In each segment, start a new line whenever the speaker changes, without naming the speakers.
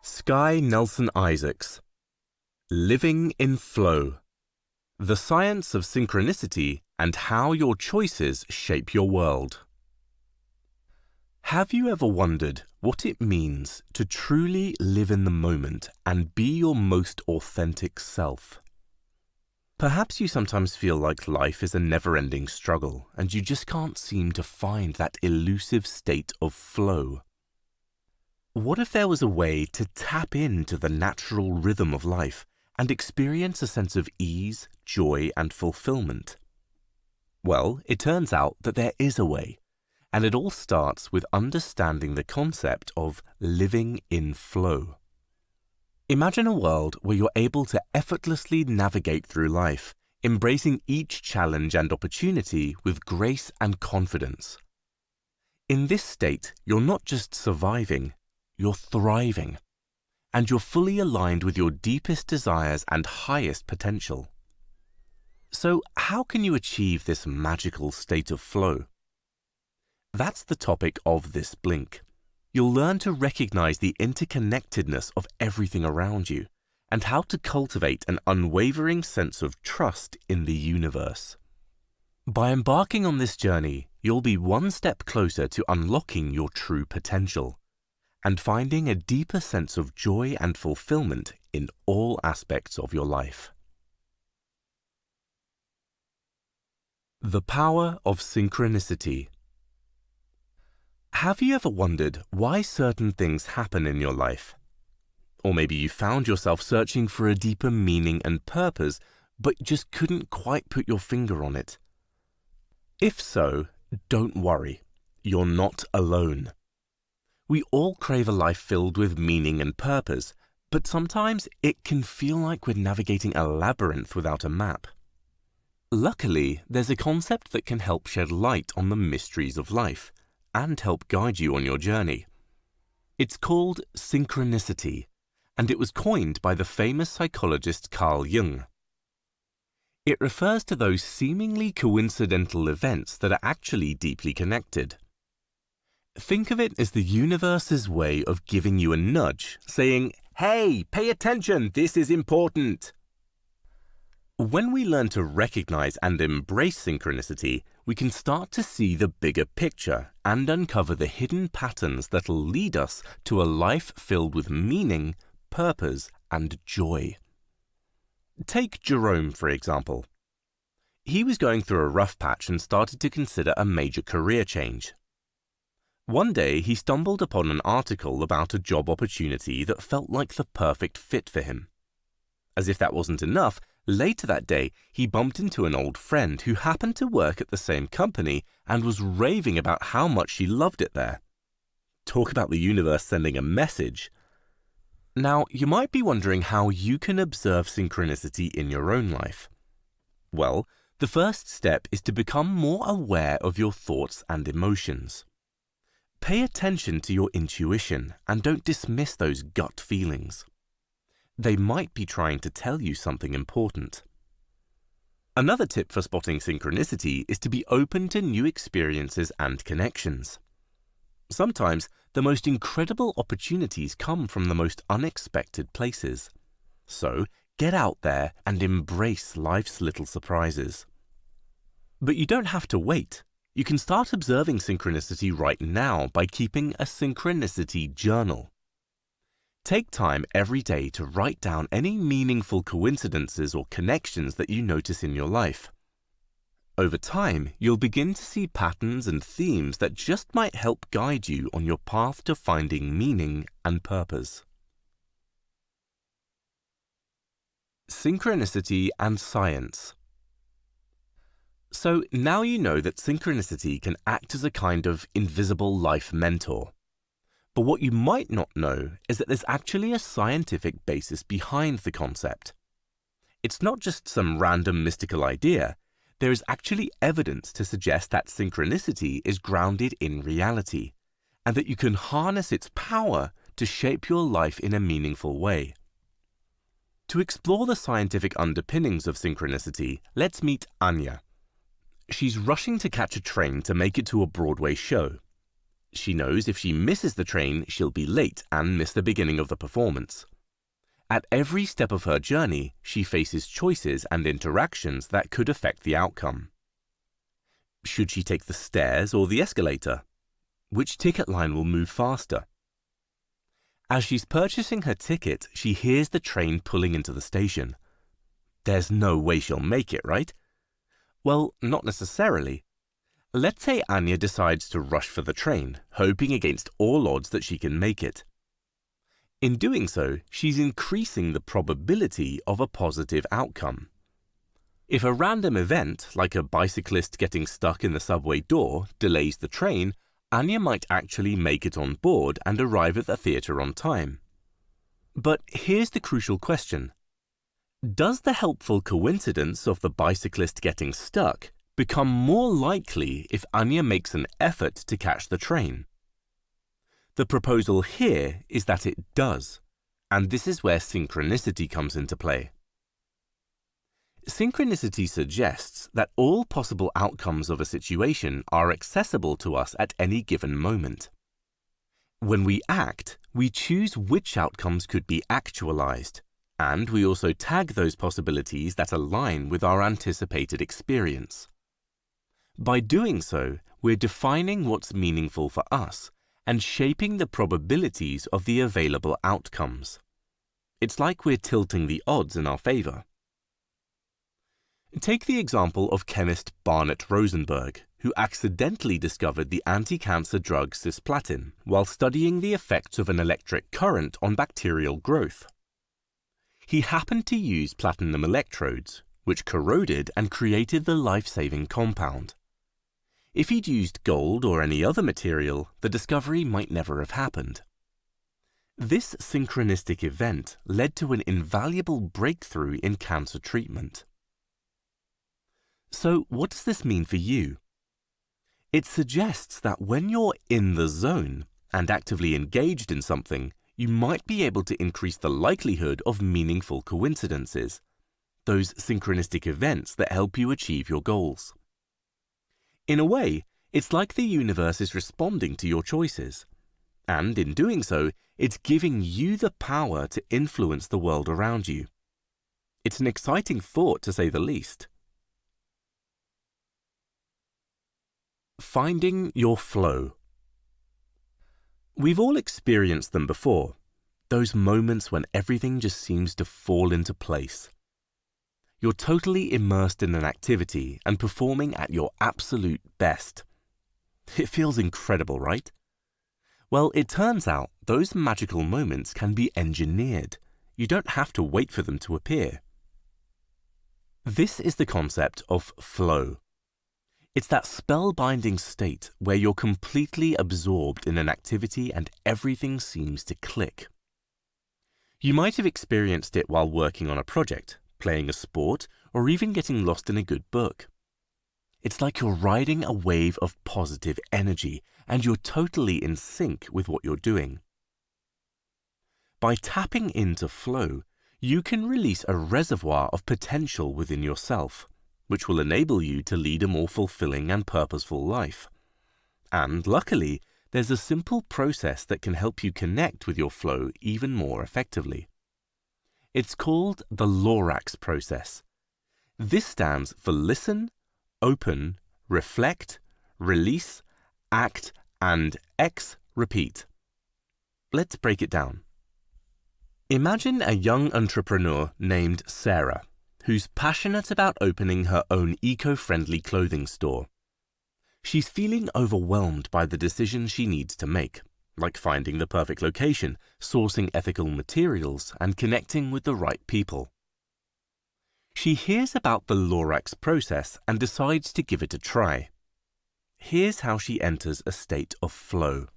Skye Nelson Isaacs. Living in Flow. The Science of Synchronicity and How Your Choices Shape Your World. Have you ever wondered what it means to truly live in the moment and be your most authentic self? Perhaps you sometimes feel like life is a never-ending struggle and you just can't seem to find that elusive state of flow. What if there was a way to tap into the natural rhythm of life and experience a sense of ease, joy, and fulfillment? Well, it turns out that there is a way, and it all starts with understanding the concept of living in flow. Imagine a world where you're able to effortlessly navigate through life, embracing each challenge and opportunity with grace and confidence. In this state, you're not just surviving, you're thriving, and you're fully aligned with your deepest desires and highest potential. So, how can you achieve this magical state of flow? That's the topic of this blink. You'll learn to recognize the interconnectedness of everything around you and how to cultivate an unwavering sense of trust in the universe. By embarking on this journey, you'll be one step closer to unlocking your true potential and finding a deeper sense of joy and fulfillment in all aspects of your life. The power of synchronicity. Have you ever wondered why certain things happen in your life? Or maybe you found yourself searching for a deeper meaning and purpose, but just couldn't quite put your finger on it. If so, don't worry. You're not alone. We all crave a life filled with meaning and purpose, but sometimes it can feel like we're navigating a labyrinth without a map. Luckily, there's a concept that can help shed light on the mysteries of life and help guide you on your journey. It's called synchronicity, and it was coined by the famous psychologist Carl Jung. It refers to those seemingly coincidental events that are actually deeply connected. Think of it as the universe's way of giving you a nudge, saying, "Hey, pay attention, this is important." When we learn to recognize and embrace synchronicity, we can start to see the bigger picture and uncover the hidden patterns that'll lead us to a life filled with meaning, purpose, and joy. Take Jerome, for example. He was going through a rough patch and started to consider a major career change. One day, he stumbled upon an article about a job opportunity that felt like the perfect fit for him. As if that wasn't enough, later that day, he bumped into an old friend who happened to work at the same company and was raving about how much she loved it there. Talk about the universe sending a message. Now, you might be wondering how you can observe synchronicity in your own life. Well, the first step is to become more aware of your thoughts and emotions. Pay attention to your intuition and don't dismiss those gut feelings. They might be trying to tell you something important. Another tip for spotting synchronicity is to be open to new experiences and connections. Sometimes the most incredible opportunities come from the most unexpected places. So get out there and embrace life's little surprises. But you don't have to wait. You can start observing synchronicity right now by keeping a synchronicity journal. Take time every day to write down any meaningful coincidences or connections that you notice in your life. Over time, you'll begin to see patterns and themes that just might help guide you on your path to finding meaning and purpose. Synchronicity and science. So now you know that synchronicity can act as a kind of invisible life mentor. But what you might not know is that there's actually a scientific basis behind the concept. It's not just some random mystical idea. There is actually evidence to suggest that synchronicity is grounded in reality, and that you can harness its power to shape your life in a meaningful way. To explore the scientific underpinnings of synchronicity, let's meet Anya. She's rushing to catch a train to make it to a Broadway show. She knows if she misses the train, she'll be late and miss the beginning of the performance. At every step of her journey, she faces choices and interactions that could affect the outcome. Should she take the stairs or the escalator? Which ticket line will move faster? As she's purchasing her ticket, she hears the train pulling into the station. There's no way she'll make it, right? Well, not necessarily. Let's say Anya decides to rush for the train, hoping against all odds that she can make it. In doing so, she's increasing the probability of a positive outcome. If a random event, like a bicyclist getting stuck in the subway door, delays the train, Anya might actually make it on board and arrive at the theatre on time. But here's the crucial question. Does the helpful coincidence of the bicyclist getting stuck become more likely if Anya makes an effort to catch the train? The proposal here is that it does, and this is where synchronicity comes into play. Synchronicity suggests that all possible outcomes of a situation are accessible to us at any given moment. When we act, we choose which outcomes could be actualized, and we also tag those possibilities that align with our anticipated experience. By doing so, we're defining what's meaningful for us and shaping the probabilities of the available outcomes. It's like we're tilting the odds in our favor. Take the example of chemist Barnett Rosenberg, who accidentally discovered the anti-cancer drug cisplatin while studying the effects of an electric current on bacterial growth. He happened to use platinum electrodes, which corroded and created the life-saving compound. If he'd used gold or any other material, the discovery might never have happened. This synchronistic event led to an invaluable breakthrough in cancer treatment. So, what does this mean for you? It suggests that when you're in the zone and actively engaged in something, you might be able to increase the likelihood of meaningful coincidences, those synchronistic events that help you achieve your goals. In a way, it's like the universe is responding to your choices, and in doing so, it's giving you the power to influence the world around you. It's an exciting thought, to say the least. Finding your flow. We've all experienced them before, those moments when everything just seems to fall into place. You're totally immersed in an activity and performing at your absolute best. It feels incredible, right? Well, it turns out those magical moments can be engineered. You don't have to wait for them to appear. This is the concept of flow. It's that spellbinding state where you're completely absorbed in an activity and everything seems to click. You might have experienced it while working on a project, playing a sport, or even getting lost in a good book. It's like you're riding a wave of positive energy and you're totally in sync with what you're doing. By tapping into flow, you can release a reservoir of potential within yourself, which will enable you to lead a more fulfilling and purposeful life. And luckily, there's a simple process that can help you connect with your flow even more effectively. It's called the Lorax process. This stands for listen, open, reflect, release, act, and repeat. Let's break it down. Imagine a young entrepreneur named Sarah, who's passionate about opening her own eco-friendly clothing store. She's feeling overwhelmed by the decisions she needs to make, like finding the perfect location, sourcing ethical materials, and connecting with the right people. She hears about the Lorax process and decides to give it a try. Here's how she enters a state of flow.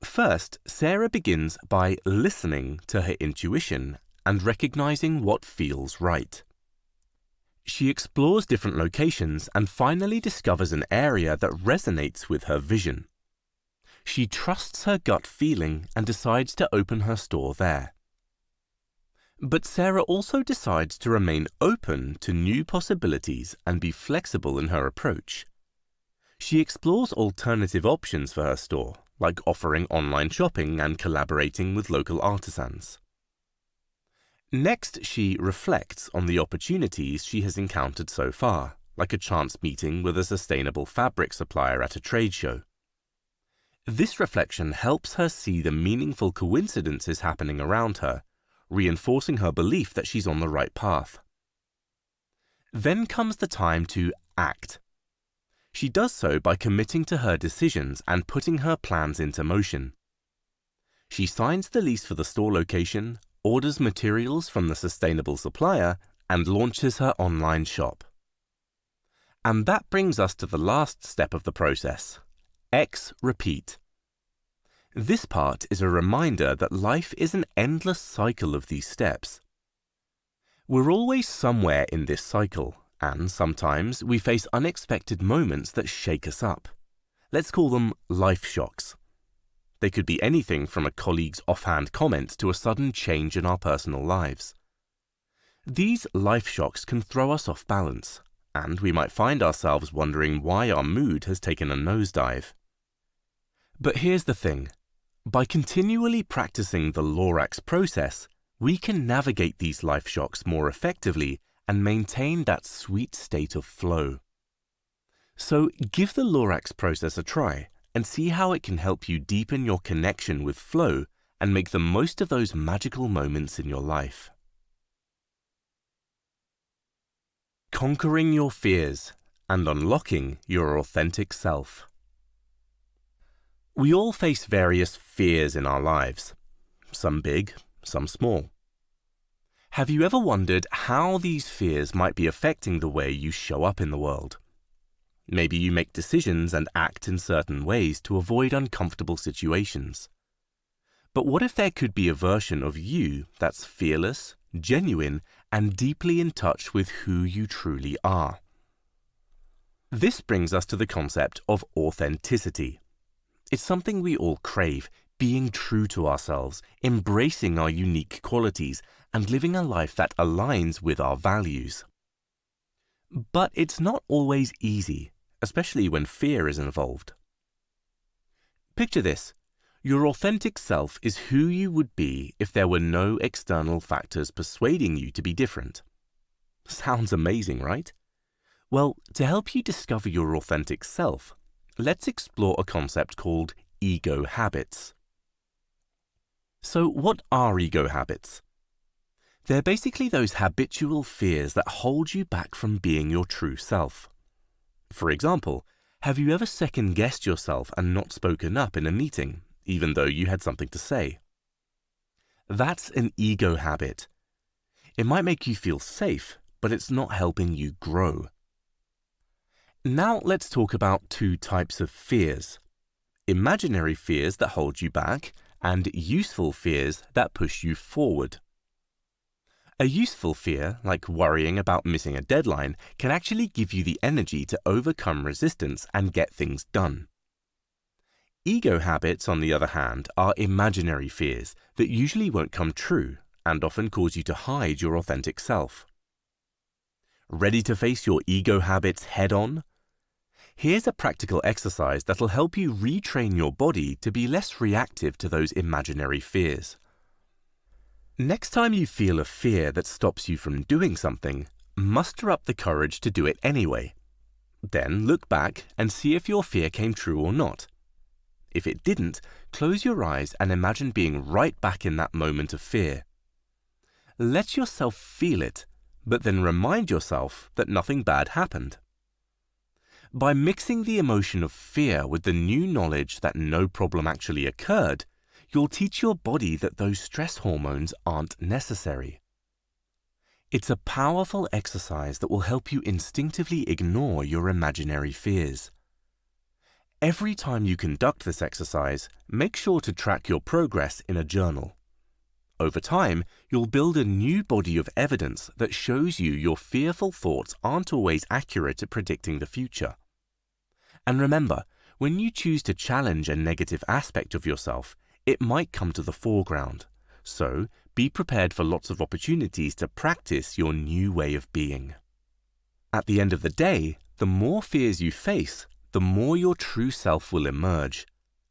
First, Sarah begins by listening to her intuition and recognizing what feels right. She explores different locations and finally discovers an area that resonates with her vision. She trusts her gut feeling and decides to open her store there. But Sarah also decides to remain open to new possibilities and be flexible in her approach. She explores alternative options for her store, like offering online shopping and collaborating with local artisans. Next, she reflects on the opportunities she has encountered so far, like a chance meeting with a sustainable fabric supplier at a trade show. This reflection helps her see the meaningful coincidences happening around her, reinforcing her belief that she's on the right path. Then comes the time to act. She does so by committing to her decisions and putting her plans into motion. She signs the lease for the store location, orders materials from the sustainable supplier, and launches her online shop. And that brings us to the last step of the process. Repeat. This part is a reminder that life is an endless cycle of these steps. We're always somewhere in this cycle, and sometimes we face unexpected moments that shake us up. Let's call them life shocks. They could be anything from a colleague's offhand comment to a sudden change in our personal lives. These life shocks can throw us off balance, and we might find ourselves wondering why our mood has taken a nosedive. But here's the thing. By continually practicing the Lorax process, we can navigate these life shocks more effectively and maintain that sweet state of flow. So give the Lorax process a try and see how it can help you deepen your connection with flow and make the most of those magical moments in your life. Conquering your fears and unlocking your authentic self. We all face various fears in our lives, some big, some small. Have you ever wondered how these fears might be affecting the way you show up in the world? Maybe you make decisions and act in certain ways to avoid uncomfortable situations. But what if there could be a version of you that's fearless, genuine, and deeply in touch with who you truly are? This brings us to the concept of authenticity. It's something we all crave, being true to ourselves, embracing our unique qualities, and living a life that aligns with our values. But it's not always easy, especially when fear is involved. Picture this. Your authentic self is who you would be if there were no external factors persuading you to be different. Sounds amazing, right? Well, to help you discover your authentic self, let's explore a concept called ego habits. So what are ego habits? They're basically those habitual fears that hold you back from being your true self. For example, have you ever second-guessed yourself and not spoken up in a meeting, even though you had something to say? That's an ego habit. It might make you feel safe, but it's not helping you grow. Now let's talk about two types of fears. Imaginary fears that hold you back, and useful fears that push you forward. A useful fear, like worrying about missing a deadline, can actually give you the energy to overcome resistance and get things done. Ego habits, on the other hand, are imaginary fears that usually won't come true and often cause you to hide your authentic self. Ready to face your ego habits head-on? Here's a practical exercise that'll help you retrain your body to be less reactive to those imaginary fears. Next time you feel a fear that stops you from doing something, muster up the courage to do it anyway. Then look back and see if your fear came true or not. If it didn't, close your eyes and imagine being right back in that moment of fear. Let yourself feel it, but then remind yourself that nothing bad happened. By mixing the emotion of fear with the new knowledge that no problem actually occurred, you'll teach your body that those stress hormones aren't necessary. It's a powerful exercise that will help you instinctively ignore your imaginary fears. Every time you conduct this exercise, make sure to track your progress in a journal. Over time, you'll build a new body of evidence that shows you your fearful thoughts aren't always accurate at predicting the future. And remember, when you choose to challenge a negative aspect of yourself, it might come to the foreground. So, be prepared for lots of opportunities to practice your new way of being. At the end of the day, the more fears you face, the more your true self will emerge,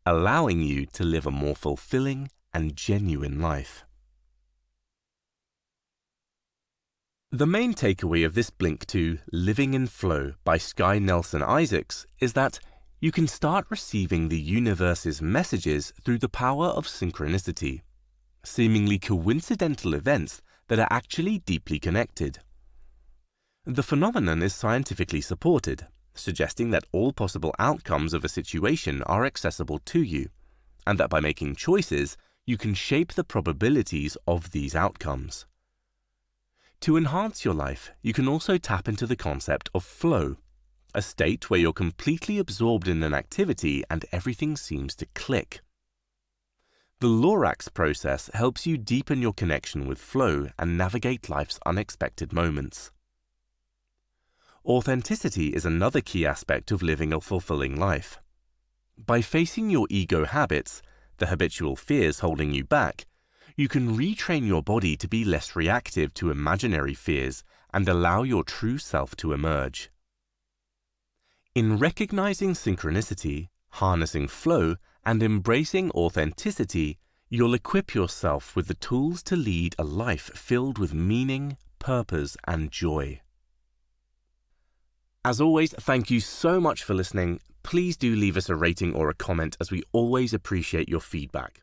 allowing you to live a more fulfilling and genuine life. The main takeaway of this blink to Living in Flow by Sky Nelson Isaacs is that you can start receiving the universe's messages through the power of synchronicity, seemingly coincidental events that are actually deeply connected. The phenomenon is scientifically supported, suggesting that all possible outcomes of a situation are accessible to you, and that by making choices, you can shape the probabilities of these outcomes. To enhance your life, you can also tap into the concept of flow, a state where you're completely absorbed in an activity and everything seems to click. The Lorax process helps you deepen your connection with flow and navigate life's unexpected moments. Authenticity is another key aspect of living a fulfilling life. By facing your ego habits, the habitual fears holding you back, you can retrain your body to be less reactive to imaginary fears and allow your true self to emerge. In recognizing synchronicity, harnessing flow, and embracing authenticity, you'll equip yourself with the tools to lead a life filled with meaning, purpose, and joy. As always, thank you so much for listening. Please do leave us a rating or a comment, as we always appreciate your feedback.